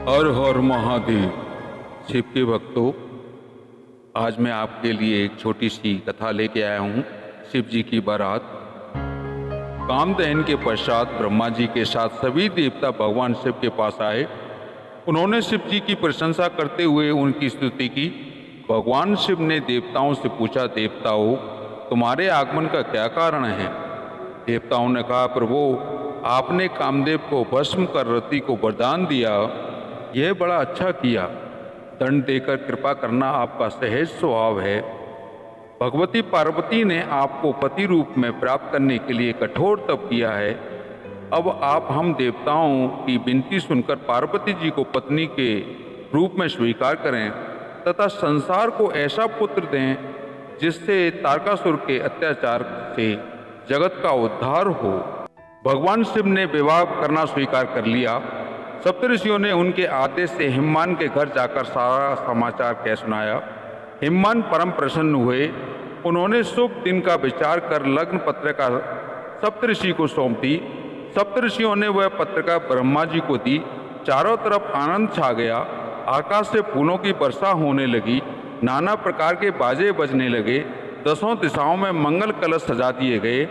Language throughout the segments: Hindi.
हर हर महादेव। शिव के भक्तों, आज मैं आपके लिए एक छोटी सी कथा लेके आया हूँ। शिव जी की बारात। कामदहन के पश्चात ब्रह्मा जी के साथ सभी देवता भगवान शिव के पास आए। उन्होंने शिव जी की प्रशंसा करते हुए उनकी स्तुति की। भगवान शिव ने देवताओं से पूछा, देवताओं, तुम्हारे आगमन का क्या कारण है? देवताओं ने कहा, प्रभु, आपने कामदेव को भस्म कर रति को वरदान दिया, यह बड़ा अच्छा किया। दंड देकर कृपा करना आपका सहज स्वभाव है। भगवती पार्वती ने आपको पति रूप में प्राप्त करने के लिए कठोर तप किया है। अब आप हम देवताओं की विनती सुनकर पार्वती जी को पत्नी के रूप में स्वीकार करें तथा संसार को ऐसा पुत्र दें जिससे तारकासुर के अत्याचार से जगत का उद्धार हो। भगवान शिव ने विवाह करना स्वीकार कर लिया। सप्तऋषियों ने उनके आदेश से हिममान के घर जाकर सारा समाचार कह सुनाया। हिममान परम प्रसन्न हुए। उन्होंने शुभ दिन का विचार कर लग्न पत्रिका सप्तऋषि को सौंप दी। सप्तऋषियों ने वह पत्रिका ब्रह्मा जी को दी। चारों तरफ आनंद छा गया। आकाश से फूलों की वर्षा होने लगी। नाना प्रकार के बाजे बजने लगे। दसों दिशाओं में मंगल कलश सजा दिए गए।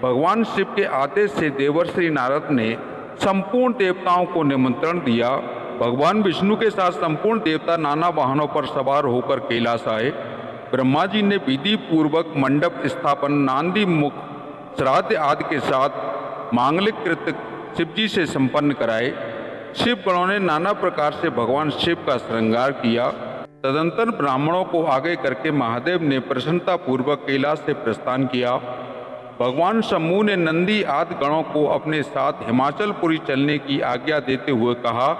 भगवान शिव के आदेश से देवर्षि नारद ने संपूर्ण देवताओं को निमंत्रण दिया। भगवान विष्णु के साथ संपूर्ण देवता नाना वाहनों पर सवार होकर कैलाश आए। ब्रह्मा जी ने विधि पूर्वक मंडप स्थापन, नांदी मुख, श्राद्ध आदि के साथ मांगलिक कृत्य शिव जी से संपन्न कराए। शिव गणों ने नाना प्रकार से भगवान शिव का श्रृंगार किया। तदंतर ब्राह्मणों को आगे करके महादेव ने प्रसन्नता पूर्वक कैलाश से प्रस्थान किया। भगवान शंभु ने नंदी आदि गणों को अपने साथ हिमाचलपुरी चलने की आज्ञा देते हुए कहा,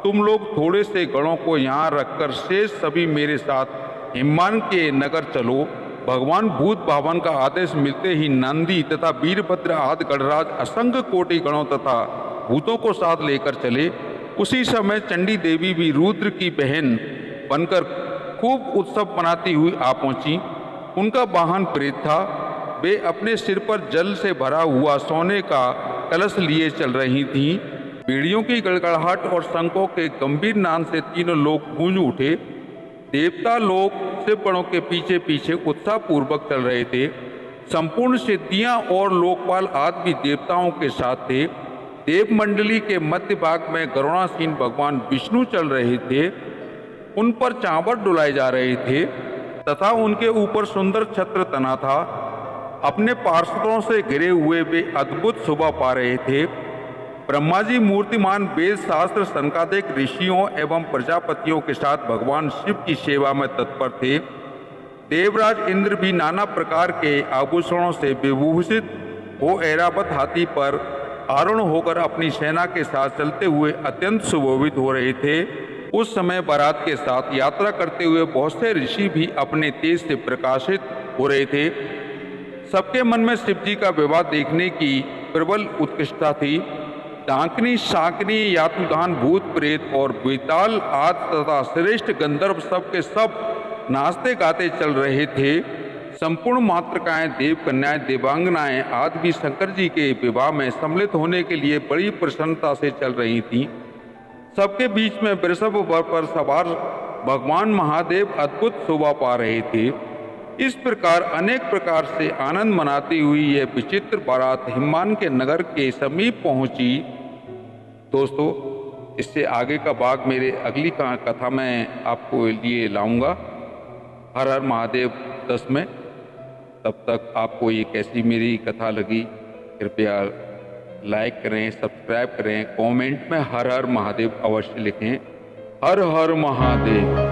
तुम लोग थोड़े से गणों को यहाँ रखकर शेष सभी मेरे साथ हिममान के नगर चलो। भगवान भूत भावन का आदेश मिलते ही नंदी तथा वीरभद्र आदि गणराज असंख्य कोटि गणों तथा भूतों को साथ लेकर चले। उसी समय चंडी देवी भी रुद्र की बहन बनकर खूब उत्सव मनाती हुई आ पहुंची। उनका वाहन प्रेत था। वे अपने सिर पर जल से भरा हुआ सोने का कलश लिए चल रही थीं। बीड़ियों की गड़गड़ाहट और शंखों के गंभीर नाद से तीनों लोग गूंज उठे। देवता लोग शिव गणों के पीछे पीछे उत्साह पूर्वक चल रहे थे। संपूर्ण सिद्धियां और लोकपाल आदि भी देवताओं के साथ थे। देव मंडली के मध्य भाग में गरुणासीन भगवान विष्णु चल रहे थे। उन पर चावड़ डुलाए जा रहे थे तथा उनके ऊपर सुंदर छत्र तना था। अपने पार्षदों से घिरे हुए वे अद्भुत शोभा पा रहे थे। ब्रह्मा जी मूर्तिमान वेद शास्त्र संकादिक ऋषियों एवं प्रजापतियों के साथ भगवान शिव की सेवा में तत्पर थे। देवराज इंद्र भी नाना प्रकार के आभूषणों से विभूषित हो ऐरावत हाथी पर आरूढ़ होकर अपनी सेना के साथ चलते हुए अत्यंत सुशोभित हो रहे थे। उस समय बारात के साथ यात्रा करते हुए बहुत से ऋषि भी अपने तेज से प्रकाशित हो रहे थे। सबके मन में शिव जी का विवाह देखने की प्रबल उत्कृष्टता थी। डांकनी, शाकनी, यातुदान, भूत प्रेत और बेताल आदि तथा श्रेष्ठ गंधर्व सब के सब नाचते गाते चल रहे थे। संपूर्ण मातृकाएं, देव कन्याएं, देवांगनाएं आदि भी शंकर जी के विवाह में सम्मिलित होने के लिए बड़ी प्रसन्नता से चल रही थीं। सबके बीच में वृषभ पर सवार भगवान महादेव अद्भुत शोभा पा रहे थे। इस प्रकार अनेक प्रकार से आनंद मनाती हुई यह विचित्र बारात हिममान के नगर के समीप पहुंची। दोस्तों, इससे आगे का भाग मेरे अगली कथा में आपको लिए लाऊंगा, हर हर महादेव 10 में। तब तक आपको ये कैसी मेरी कथा लगी, कृपया लाइक करें, सब्सक्राइब करें, कमेंट में हर हर महादेव अवश्य लिखें। हर हर महादेव।